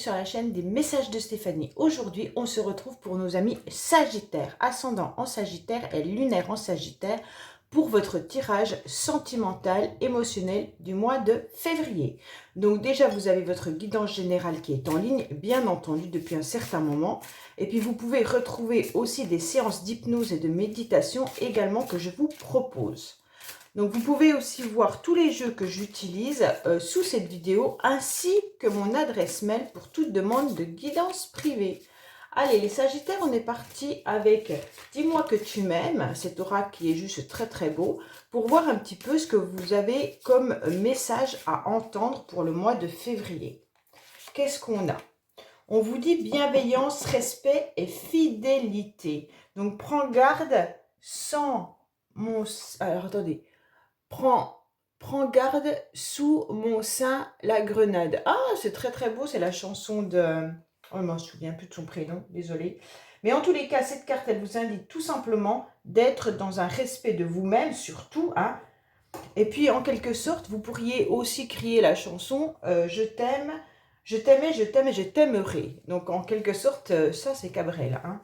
sur la chaîne des messages de Stéphanie. Aujourd'hui, on se retrouve pour nos amis Sagittaires, ascendant en Sagittaire et lunaire en Sagittaire, pour votre tirage sentimental, émotionnel du mois de février. Donc déjà, vous avez votre guidance générale qui est en ligne, bien entendu, depuis un certain moment. Et puis, vous pouvez retrouver aussi des séances d'hypnose et de méditation également que je vous propose. Donc, vous pouvez aussi voir tous les jeux que j'utilise sous cette vidéo, ainsi que mon adresse mail pour toute demande de guidance privée. Allez, les Sagittaires, on est parti avec « Dis-moi que tu m'aimes », cet oracle qui est juste très très beau, pour voir un petit peu ce que vous avez comme message à entendre pour le mois de février. Qu'est-ce qu'on a? On vous dit bienveillance, respect et fidélité. Donc, prends garde sans mon... Alors, attendez. Prends garde sous mon sein la grenade. Ah, c'est très très beau, c'est la chanson de... Oh, je ne me souviens plus de son prénom, désolée. Mais en tous les cas, cette carte, elle vous indique tout simplement d'être dans un respect de vous-même, surtout. Hein. Et puis, en quelque sorte, vous pourriez aussi crier la chanson je t'aime, je t'aimais, je t'aime et je t'aimerai. Donc, en quelque sorte, ça, c'est Cabrel. Hein.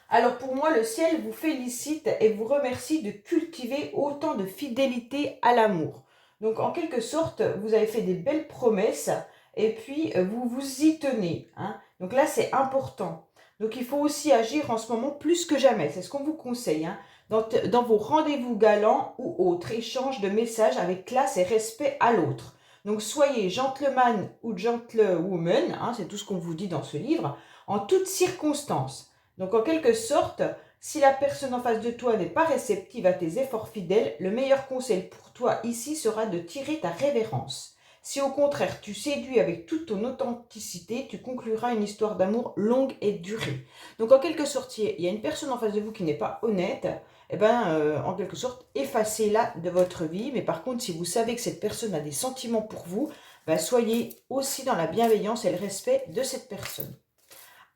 Alors pour moi, le ciel vous félicite et vous remercie de cultiver autant de fidélité à l'amour. Donc en quelque sorte, vous avez fait des belles promesses et puis vous vous y tenez. Hein. Donc là, c'est important. Donc il faut aussi agir en ce moment plus que jamais. C'est ce qu'on vous conseille. Hein. Dans vos rendez-vous galants ou autres échanges de messages avec classe et respect à l'autre. Donc soyez gentleman ou gentlewoman, hein, c'est tout ce qu'on vous dit dans ce livre, en toutes circonstances. Donc, en quelque sorte, si la personne en face de toi n'est pas réceptive à tes efforts fidèles, le meilleur conseil pour toi ici sera de tirer ta révérence. Si au contraire, tu séduis avec toute ton authenticité, tu concluras une histoire d'amour longue et durée. Donc, en quelque sorte, il y a une personne en face de vous qui n'est pas honnête, eh ben, en quelque sorte, effacez-la de votre vie. Mais par contre, si vous savez que cette personne a des sentiments pour vous, ben, soyez aussi dans la bienveillance et le respect de cette personne.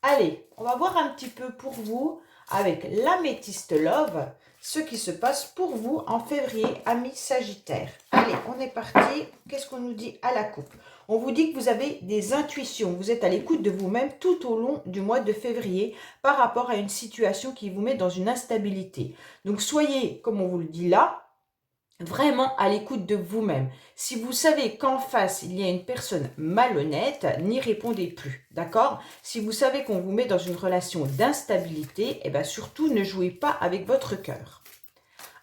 Allez, on va voir un petit peu pour vous, avec l'améthyste Love, ce qui se passe pour vous en février, amis Sagittaires. Allez, on est parti. Qu'est-ce qu'on nous dit à la coupe? On vous dit que vous avez des intuitions. Vous êtes à l'écoute de vous-même tout au long du mois de février par rapport à une situation qui vous met dans une instabilité. Donc, soyez, comme on vous le dit là, vraiment à l'écoute de vous-même. Si vous savez qu'en face, il y a une personne malhonnête, n'y répondez plus, d'accord? Si vous savez qu'on vous met dans une relation d'instabilité, eh bien surtout ne jouez pas avec votre cœur.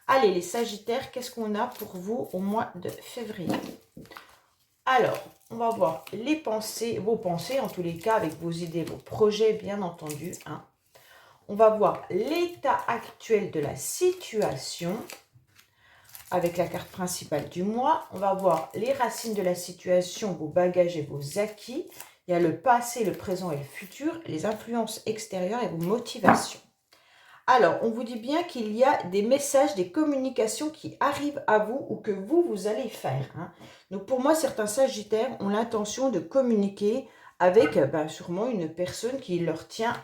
Allez les Sagittaires, qu'est-ce qu'on a pour vous au mois de février? Alors, on va voir les pensées, vos pensées en tous les cas, avec vos idées, vos projets bien entendu. Hein. On va voir l'état actuel de la situation. Avec la carte principale du mois, on va voir les racines de la situation, vos bagages et vos acquis. Il y a le passé, le présent et le futur, les influences extérieures et vos motivations. Alors, on vous dit bien qu'il y a des messages, des communications qui arrivent à vous ou que vous allez faire. Hein. Donc, pour moi, certains Sagittaires ont l'intention de communiquer avec sûrement une personne qui leur tient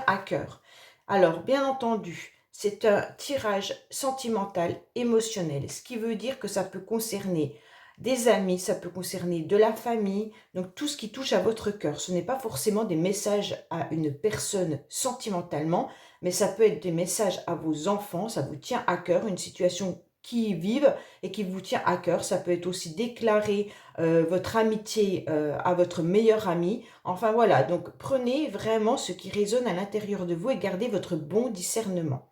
à cœur. Alors, bien entendu, c'est un tirage sentimental, émotionnel, ce qui veut dire que ça peut concerner des amis, ça peut concerner de la famille, donc tout ce qui touche à votre cœur. Ce n'est pas forcément des messages à une personne sentimentalement, mais ça peut être des messages à vos enfants, ça vous tient à cœur, une situation qui vivent et qui vous tient à cœur. Ça peut être aussi déclarer votre amitié à votre meilleur ami. Enfin voilà, donc prenez vraiment ce qui résonne à l'intérieur de vous et gardez votre bon discernement.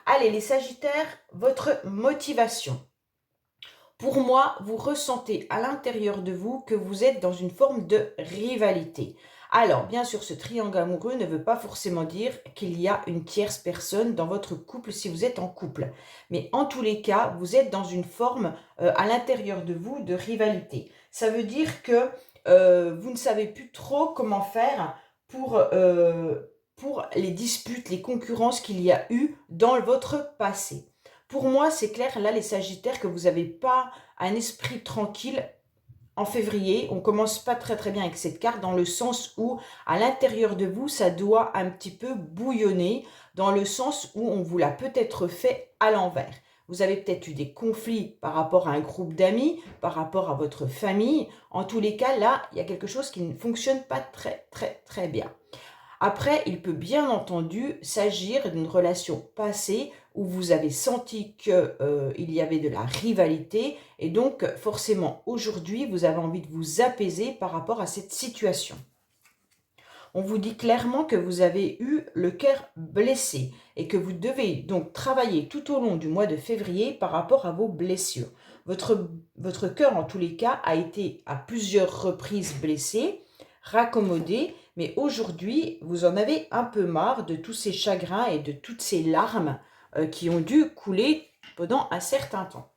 Allez les Sagittaires, votre motivation. Pour moi, vous ressentez à l'intérieur de vous que vous êtes dans une forme de rivalité. Alors, bien sûr, ce triangle amoureux ne veut pas forcément dire qu'il y a une tierce personne dans votre couple si vous êtes en couple. Mais en tous les cas, vous êtes dans une forme à l'intérieur de vous de rivalité. Ça veut dire que vous ne savez plus trop comment faire pour les disputes, les concurrences qu'il y a eu dans votre passé. Pour moi, c'est clair, là, les Sagittaires, que vous n'avez pas un esprit tranquille en février. On ne commence pas très très bien avec cette carte dans le sens où, à l'intérieur de vous, ça doit un petit peu bouillonner, dans le sens où on vous l'a peut-être fait à l'envers. vous avez peut-être eu des conflits par rapport à un groupe d'amis, par rapport à votre famille. En tous les cas, là, il y a quelque chose qui ne fonctionne pas très bien. Après, il peut bien entendu s'agir d'une relation passée où vous avez senti qu'il y avait de la rivalité et donc forcément aujourd'hui, vous avez envie de vous apaiser par rapport à cette situation. On vous dit clairement que vous avez eu le cœur blessé et que vous devez donc travailler tout au long du mois de février par rapport à vos blessures. Votre cœur, en tous les cas, a été à plusieurs reprises blessé, raccommodé, mais aujourd'hui, vous en avez un peu marre de tous ces chagrins et de toutes ces larmes qui ont dû couler pendant un certain temps.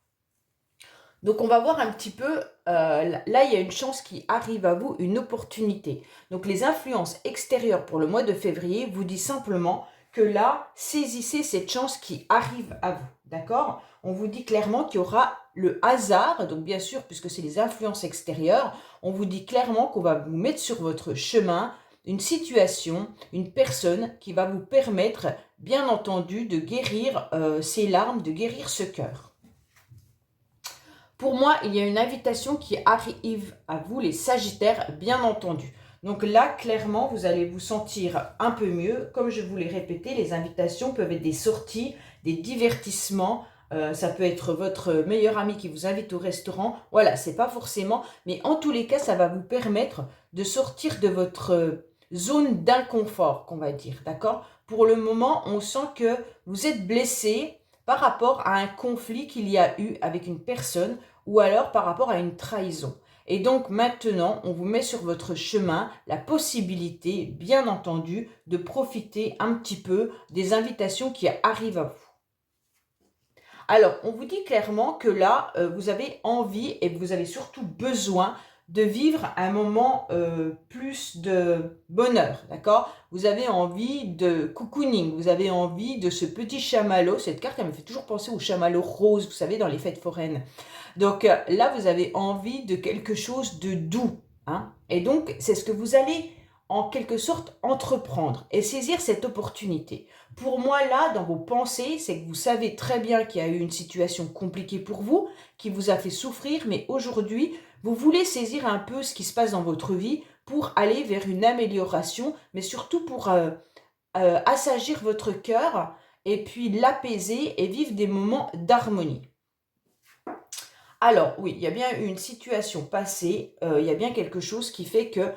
Donc, on va voir un petit peu, là, il y a une chance qui arrive à vous, une opportunité. Donc, les influences extérieures pour le mois de février vous disent simplement que là, saisissez cette chance qui arrive à vous, d'accord? On vous dit clairement qu'il y aura le hasard, donc bien sûr, puisque c'est les influences extérieures, on vous dit clairement qu'on va vous mettre sur votre chemin une situation, une personne qui va vous permettre, bien entendu, de guérir ces larmes, de guérir ce cœur. Pour moi, il y a une invitation qui arrive à vous, les Sagittaires, bien entendu. Donc là, clairement, vous allez vous sentir un peu mieux. Comme je vous l'ai répété, les invitations peuvent être des sorties, des divertissements. Ça peut être votre meilleur ami qui vous invite au restaurant. Voilà, c'est pas forcément. Mais en tous les cas, ça va vous permettre de sortir de votre zone d'inconfort, qu'on va dire. D'accord? Pour le moment, on sent que vous êtes blessé par rapport à un conflit qu'il y a eu avec une personne ou alors par rapport à une trahison. Et donc maintenant, on vous met sur votre chemin la possibilité, bien entendu, de profiter un petit peu des invitations qui arrivent à vous. Alors, on vous dit clairement que là, vous avez envie et vous avez surtout besoin de vivre un moment plus de bonheur, d'accord? Vous avez envie de cocooning, vous avez envie de ce petit chamallow. Cette carte, elle me fait toujours penser au chamallow rose, vous savez, dans les fêtes foraines. Donc là, vous avez envie de quelque chose de doux, hein? Et donc, c'est ce que vous allez en quelque sorte entreprendre et saisir cette opportunité. Pour moi, là, dans vos pensées, c'est que vous savez très bien qu'il y a eu une situation compliquée pour vous, qui vous a fait souffrir, mais aujourd'hui, vous voulez saisir un peu ce qui se passe dans votre vie pour aller vers une amélioration, mais surtout pour assagir votre cœur et puis l'apaiser et vivre des moments d'harmonie. Alors, oui, il y a bien une situation passée, il y a bien quelque chose qui fait que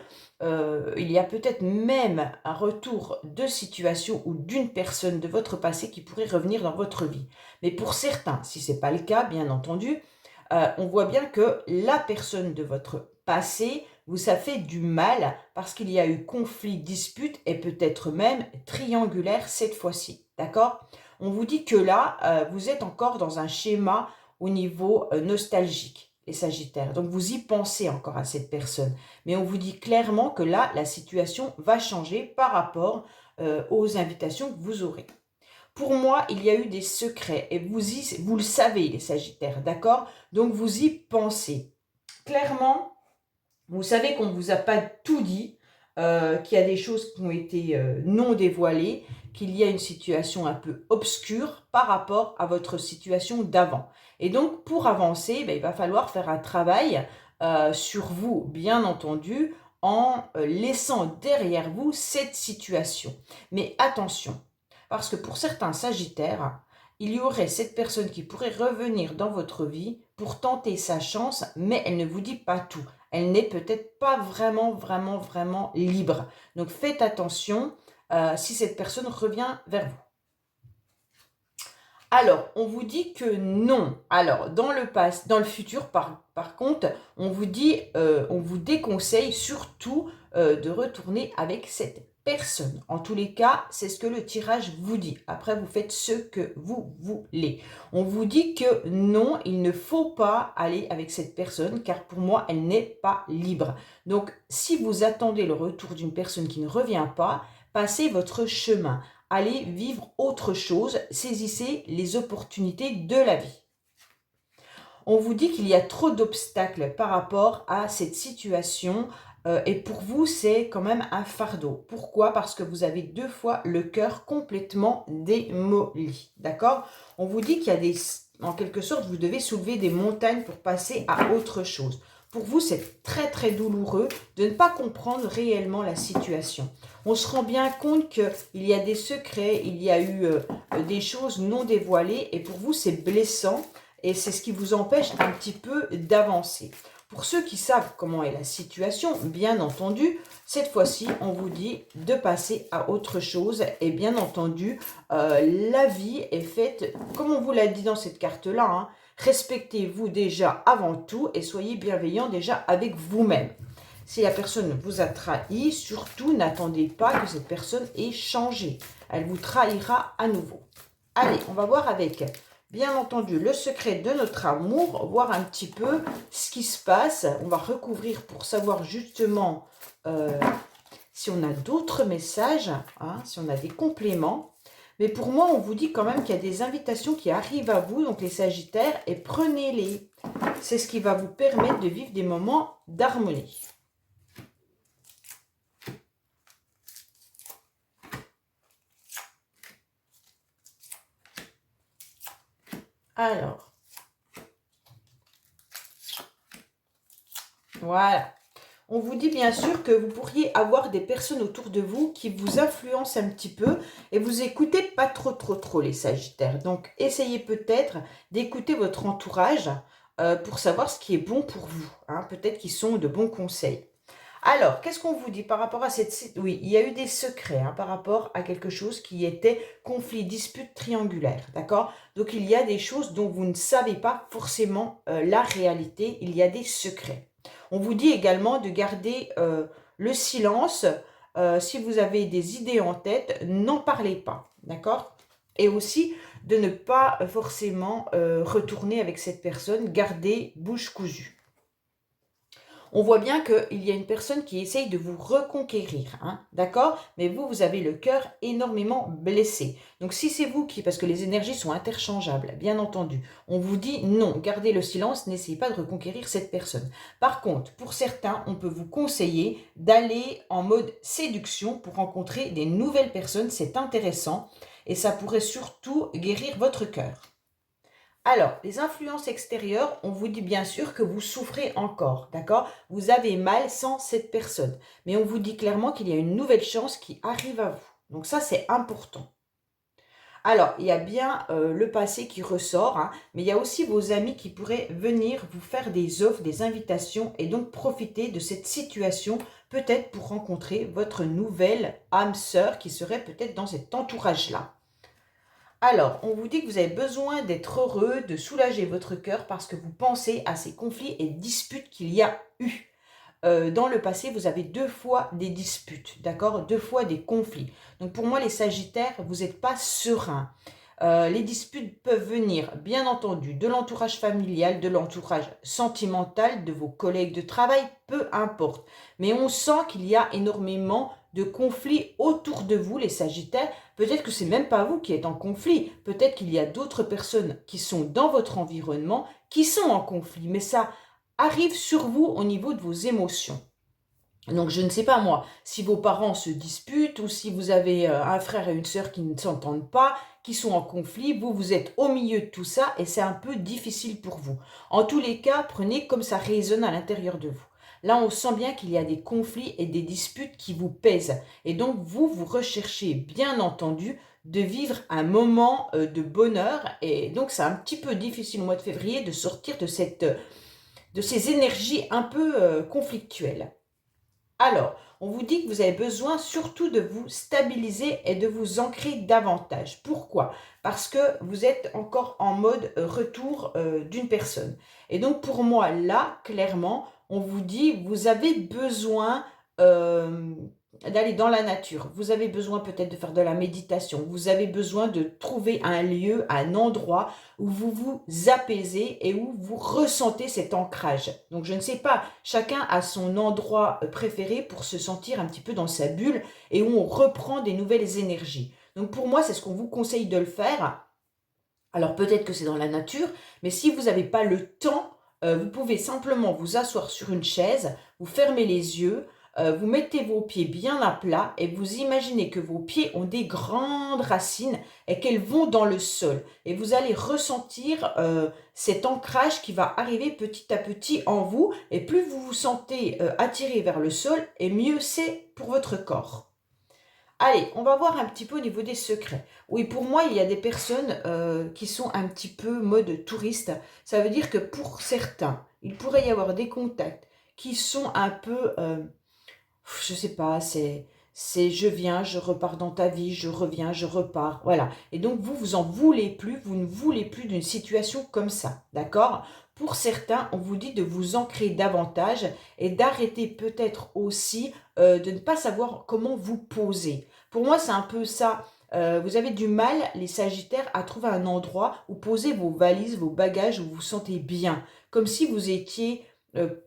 il y a peut-être même un retour de situation ou d'une personne de votre passé qui pourrait revenir dans votre vie. Mais pour certains, si ce n'est pas le cas, bien entendu, on voit bien que la personne de votre passé vous a fait du mal parce qu'il y a eu conflit, dispute et peut-être même triangulaire cette fois-ci. D'accord? On vous dit que là, vous êtes encore dans un schéma au niveau nostalgique, les Sagittaires. Donc, vous y pensez encore à cette personne. Mais on vous dit clairement que là, la situation va changer par rapport aux invitations que vous aurez. Pour moi, il y a eu des secrets et vous le savez, les Sagittaires, d'accord? Donc, vous y pensez. Clairement, vous savez qu'on ne vous a pas tout dit, qu'il y a des choses qui ont été non dévoilées, qu'il y a une situation un peu obscure par rapport à votre situation d'avant. Et donc, pour avancer, il va falloir faire un travail sur vous, bien entendu, en laissant derrière vous cette situation. Mais attention, parce que pour certains Sagittaires, il y aurait cette personne qui pourrait revenir dans votre vie pour tenter sa chance, mais elle ne vous dit pas tout. Elle n'est peut-être pas vraiment libre. Donc faites attention si cette personne revient vers vous. Alors, on vous dit que non. Alors, dans le futur, par contre, on vous dit, on vous déconseille surtout de retourner avec cette personne. En tous les cas, c'est ce que le tirage vous dit. Après, vous faites ce que vous voulez. On vous dit que non, il ne faut pas aller avec cette personne, car pour moi, elle n'est pas libre. Donc, si vous attendez le retour d'une personne qui ne revient pas, passez votre chemin. Allez vivre autre chose, saisissez les opportunités de la vie. On vous dit qu'il y a trop d'obstacles par rapport à cette situation et pour vous, c'est quand même un fardeau. Pourquoi? Parce que vous avez 2 fois le cœur complètement démoli, d'accord? On vous dit qu'il y a des... En quelque sorte, vous devez soulever des montagnes pour passer à autre chose. Pour vous, c'est très très douloureux de ne pas comprendre réellement la situation. On se rend bien compte qu'il y a des secrets, il y a eu des choses non dévoilées, et pour vous, c'est blessant, et c'est ce qui vous empêche un petit peu d'avancer. Pour ceux qui savent comment est la situation, bien entendu, cette fois-ci, on vous dit de passer à autre chose. Et bien entendu, la vie est faite, comme on vous l'a dit dans cette carte-là, hein, respectez-vous déjà avant tout et soyez bienveillant déjà avec vous-même. Si la personne vous a trahi, surtout n'attendez pas que cette personne ait changé. Elle vous trahira à nouveau. Allez, on va voir avec... Bien entendu, le secret de notre amour, voir un petit peu ce qui se passe. On va recouvrir pour savoir justement si on a d'autres messages, hein, si on a des compléments. Mais pour moi, on vous dit quand même qu'il y a des invitations qui arrivent à vous, donc les Sagittaires, et prenez-les. C'est ce qui va vous permettre de vivre des moments d'harmonie. Alors, voilà. On vous dit bien sûr que vous pourriez avoir des personnes autour de vous qui vous influencent un petit peu et vous écoutez pas trop les Sagittaires. Donc, essayez peut-être d'écouter votre entourage pour savoir ce qui est bon pour vous, hein. Peut-être qu'ils sont de bons conseils. Alors, qu'est-ce qu'on vous dit par rapport à cette... Oui, il y a eu des secrets hein, par rapport à quelque chose qui était conflit, dispute triangulaire, d'accord? Donc, il y a des choses dont vous ne savez pas forcément la réalité, il y a des secrets. On vous dit également de garder le silence. Si vous avez des idées en tête, n'en parlez pas, d'accord? Et aussi de ne pas forcément retourner avec cette personne, garder bouche cousue. On voit bien qu'il y a une personne qui essaye de vous reconquérir, hein, d'accord? Mais vous, vous avez le cœur énormément blessé. Donc si c'est vous qui, parce que les énergies sont interchangeables, bien entendu, on vous dit non, gardez le silence, n'essayez pas de reconquérir cette personne. Par contre, pour certains, on peut vous conseiller d'aller en mode séduction pour rencontrer des nouvelles personnes, c'est intéressant et ça pourrait surtout guérir votre cœur. Alors, les influences extérieures, on vous dit bien sûr que vous souffrez encore, d'accord? Vous avez mal sans cette personne. Mais on vous dit clairement qu'il y a une nouvelle chance qui arrive à vous. Donc ça, c'est important. Alors, il y a bien le passé qui ressort, hein, mais il y a aussi vos amis qui pourraient venir vous faire des offres, des invitations et donc profiter de cette situation, peut-être pour rencontrer votre nouvelle âme sœur qui serait peut-être dans cet entourage-là. Alors, on vous dit que vous avez besoin d'être heureux, de soulager votre cœur parce que vous pensez à ces conflits et disputes qu'il y a eu. Dans le passé, vous avez 2 fois des disputes, d'accord? 2 fois des conflits. Donc pour moi, les Sagittaires, vous n'êtes pas sereins. Les disputes peuvent venir, bien entendu, de l'entourage familial, de l'entourage sentimental, de vos collègues de travail, peu importe. Mais on sent qu'il y a énormément de conflits autour de vous, les Sagittaires. Peut-être que c'est même pas vous qui êtes en conflit. Peut-être qu'il y a d'autres personnes qui sont dans votre environnement qui sont en conflit. Mais ça arrive sur vous au niveau de vos émotions. Donc, je ne sais pas moi, si vos parents se disputent ou si vous avez un frère et une sœur qui ne s'entendent pas, qui sont en conflit, vous êtes au milieu de tout ça et c'est un peu difficile pour vous. En tous les cas, prenez comme ça résonne à l'intérieur de vous. Là, on sent bien qu'il y a des conflits et des disputes qui vous pèsent. Et donc, vous recherchez, bien entendu, de vivre un moment de bonheur. Et donc, c'est un petit peu difficile au mois de février de sortir de ces énergies un peu conflictuelles. Alors, on vous dit que vous avez besoin surtout de vous stabiliser et de vous ancrer davantage. Pourquoi? Parce que vous êtes encore en mode retour d'une personne. Et donc, pour moi, là, clairement, on vous dit, vous avez besoin d'aller dans la nature. Vous avez besoin peut-être de faire de la méditation. Vous avez besoin de trouver un lieu, un endroit où vous vous apaisez et où vous ressentez cet ancrage. Donc, je ne sais pas, chacun a son endroit préféré pour se sentir un petit peu dans sa bulle et où on reprend des nouvelles énergies. Donc, pour moi, c'est ce qu'on vous conseille de le faire. Alors, peut-être que c'est dans la nature, mais si vous n'avez pas le temps, vous pouvez simplement vous asseoir sur une chaise, vous fermez les yeux, vous mettez vos pieds bien à plat et vous imaginez que vos pieds ont des grandes racines et qu'elles vont dans le sol. Et vous allez ressentir cet ancrage qui va arriver petit à petit en vous. Et plus vous vous sentez attiré vers le sol, et mieux c'est pour votre corps. Allez, on va voir un petit peu au niveau des secrets. Oui, pour moi, il y a des personnes qui sont un petit peu mode touriste. Ça veut dire que pour certains, il pourrait y avoir des contacts qui sont un peu, je sais pas, c'est je viens, je repars dans ta vie, je reviens, je repars, voilà. Et donc vous en voulez plus, vous ne voulez plus d'une situation comme ça, d'accord? Pour certains, on vous dit de vous ancrer davantage et d'arrêter peut-être aussi de ne pas savoir comment vous poser. Pour moi, c'est un peu ça. Vous avez du mal, les Sagittaires, à trouver un endroit où poser vos valises, vos bagages, où vous vous sentez bien. Comme si vous étiez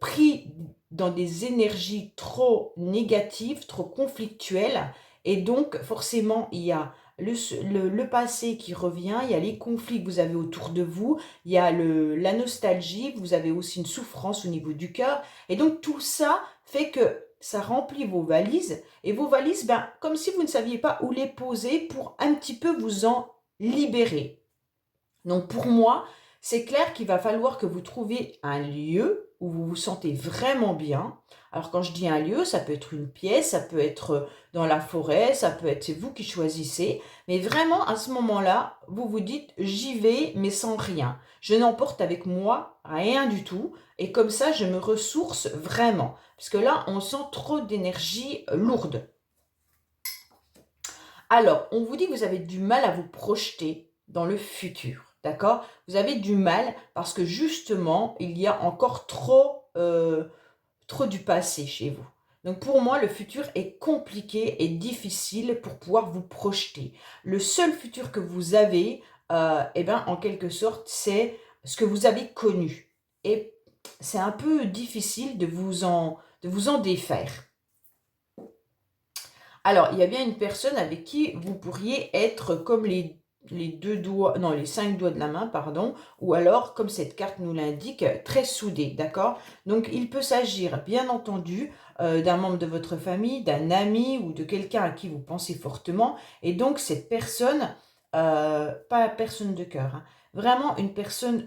pris dans des énergies trop négatives, trop conflictuelles. Et donc, forcément, il y a le passé qui revient, il y a les conflits que vous avez autour de vous, il y a la nostalgie, vous avez aussi une souffrance au niveau du cœur. Et donc, tout ça fait que ça remplit vos valises. Et vos valises, ben, comme si vous ne saviez pas où les poser pour un petit peu vous en libérer. Donc pour moi, c'est clair qu'il va falloir que vous trouviez un lieu où vous vous sentez vraiment bien. Alors quand je dis un lieu, ça peut être une pièce, ça peut être dans la forêt, ça peut être, c'est vous qui choisissez. Mais vraiment, à ce moment-là, vous vous dites, j'y vais, mais sans rien. Je n'emporte avec moi rien du tout. Et comme ça, je me ressource vraiment. Parce que là, on sent trop d'énergie lourde. Alors, on vous dit que vous avez du mal à vous projeter dans le futur. D'accord? Vous avez du mal parce que justement, il y a encore trop du passé chez vous. Donc pour moi, le futur est compliqué et difficile pour pouvoir vous projeter. Le seul futur que vous avez, eh ben, en quelque sorte, c'est ce que vous avez connu. Et c'est un peu difficile de vous en défaire. Alors, il y a bien une personne avec qui vous pourriez être comme les deux doigts, non, les 5 doigts de la main, pardon, ou alors, comme cette carte nous l'indique, très soudés, d'accord? Donc, il peut s'agir, bien entendu, d'un membre de votre famille, d'un ami ou de quelqu'un à qui vous pensez fortement. Et donc, cette personne, pas personne de cœur, hein, vraiment une personne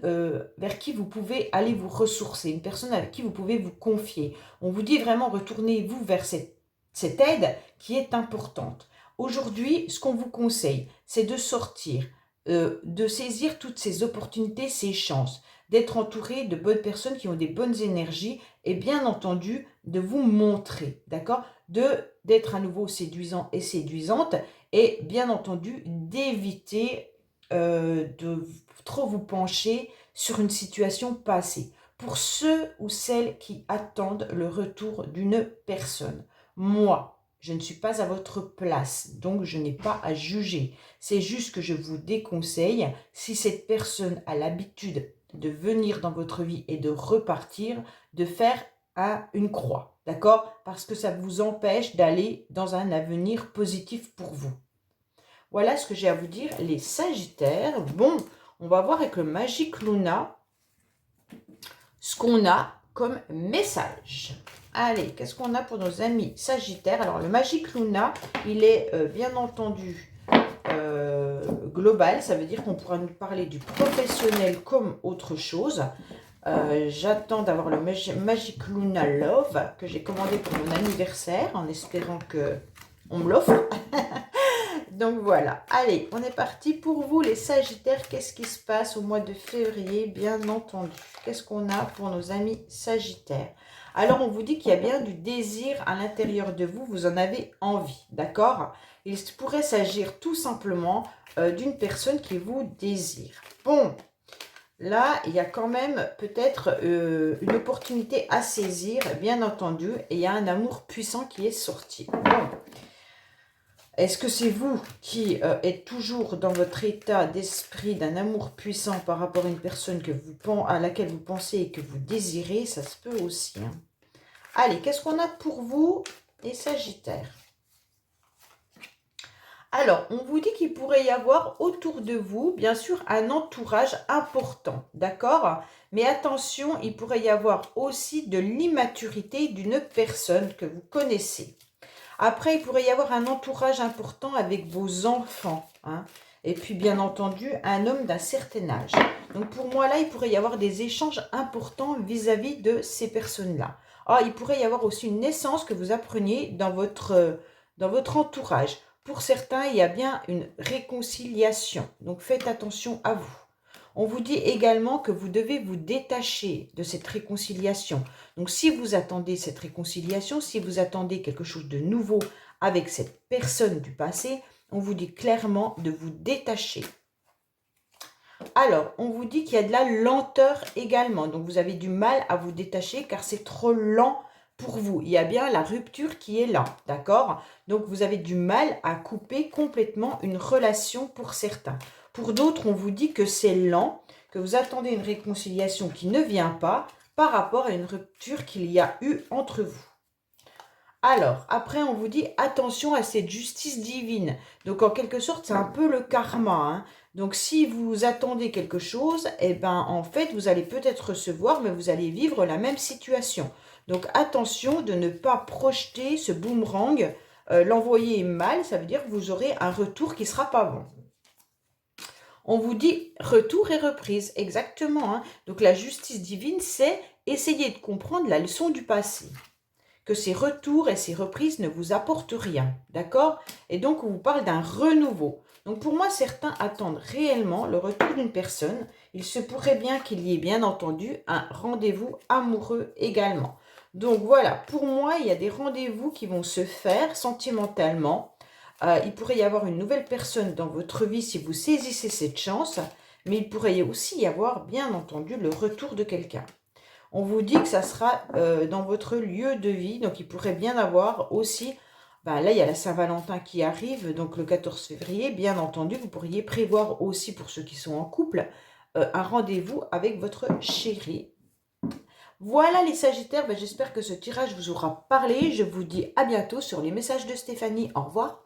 vers qui vous pouvez aller vous ressourcer, une personne avec qui vous pouvez vous confier. On vous dit vraiment, retournez-vous vers cette aide qui est importante. Aujourd'hui, ce qu'on vous conseille, c'est de sortir, de saisir toutes ces opportunités, ces chances, d'être entouré de bonnes personnes qui ont des bonnes énergies et bien entendu de vous montrer, d'accord? D'être à nouveau séduisant et séduisante et bien entendu d'éviter de trop vous pencher sur une situation passée. Pour ceux ou celles qui attendent le retour d'une personne, moi, je ne suis pas à votre place, donc je n'ai pas à juger. C'est juste que je vous déconseille, si cette personne a l'habitude de venir dans votre vie et de repartir, de faire une croix, d'accord? Parce que ça vous empêche d'aller dans un avenir positif pour vous. Voilà ce que j'ai à vous dire, les Sagittaires. Bon, on va voir avec le Magic Luna ce qu'on a comme message. Allez, qu'est-ce qu'on a pour nos amis Sagittaires? Alors, le Magic Luna, il est bien entendu global. Ça veut dire qu'on pourra nous parler du professionnel comme autre chose. J'attends d'avoir le Magic Luna Love que j'ai commandé pour mon anniversaire en espérant qu'on me l'offre. Donc voilà, allez, on est parti pour vous les Sagittaires. Qu'est-ce qui se passe au mois de février, bien entendu? Qu'est-ce qu'on a pour nos amis Sagittaires? Alors, on vous dit qu'il y a bien du désir à l'intérieur de vous, vous en avez envie, d'accord? Il pourrait s'agir tout simplement d'une personne qui vous désire. Bon, là, il y a quand même peut-être une opportunité à saisir, bien entendu, et il y a un amour puissant qui est sorti. Bon. Est-ce que c'est vous qui êtes toujours dans votre état d'esprit d'un amour puissant par rapport à une personne à laquelle vous pensez et que vous désirez? Ça se peut aussi. Hein. Allez, qu'est-ce qu'on a pour vous, les Sagittaires? Alors, on vous dit qu'il pourrait y avoir autour de vous, bien sûr, un entourage important, d'accord? Mais attention, il pourrait y avoir aussi de l'immaturité d'une personne que vous connaissez. Après, il pourrait y avoir un entourage important avec vos enfants, hein. Et puis, bien entendu, un homme d'un certain âge. Donc, pour moi, là, il pourrait y avoir des échanges importants vis-à-vis de ces personnes-là. Ah, il pourrait y avoir aussi une naissance que vous appreniez dans votre entourage. Pour certains, il y a bien une réconciliation. Donc, faites attention à vous. On vous dit également que vous devez vous détacher de cette réconciliation. Donc, si vous attendez cette réconciliation, si vous attendez quelque chose de nouveau avec cette personne du passé, on vous dit clairement de vous détacher. Alors, on vous dit qu'il y a de la lenteur également. Donc, vous avez du mal à vous détacher car c'est trop lent pour vous. Il y a bien la rupture qui est là, d'accord? Donc, vous avez du mal à couper complètement une relation pour certains. Pour d'autres, on vous dit que c'est lent, que vous attendez une réconciliation qui ne vient pas par rapport à une rupture qu'il y a eu entre vous. Alors, après, on vous dit attention à cette justice divine. Donc, en quelque sorte, c'est un peu le karma, hein. Donc, si vous attendez quelque chose, eh ben, en fait, vous allez peut-être recevoir, mais vous allez vivre la même situation. Donc, attention de ne pas projeter ce boomerang, l'envoyer mal, ça veut dire que vous aurez un retour qui ne sera pas bon. On vous dit retour et reprise, exactement, hein. Donc, la justice divine, c'est essayer de comprendre la leçon du passé. Que ces retours et ces reprises ne vous apportent rien, d'accord? Et donc, on vous parle d'un renouveau. Donc, pour moi, certains attendent réellement le retour d'une personne. Il se pourrait bien qu'il y ait, bien entendu, un rendez-vous amoureux également. Donc, voilà, pour moi, il y a des rendez-vous qui vont se faire sentimentalement. Il pourrait y avoir une nouvelle personne dans votre vie si vous saisissez cette chance, mais il pourrait aussi y avoir, bien entendu, le retour de quelqu'un. On vous dit que ça sera dans votre lieu de vie. Donc, il pourrait bien avoir aussi, là, il y a la Saint-Valentin qui arrive, donc le 14 février. Bien entendu, vous pourriez prévoir aussi, pour ceux qui sont en couple, un rendez-vous avec votre chéri. Voilà les Sagittaires, j'espère que ce tirage vous aura parlé. Je vous dis à bientôt sur les messages de Stéphanie. Au revoir.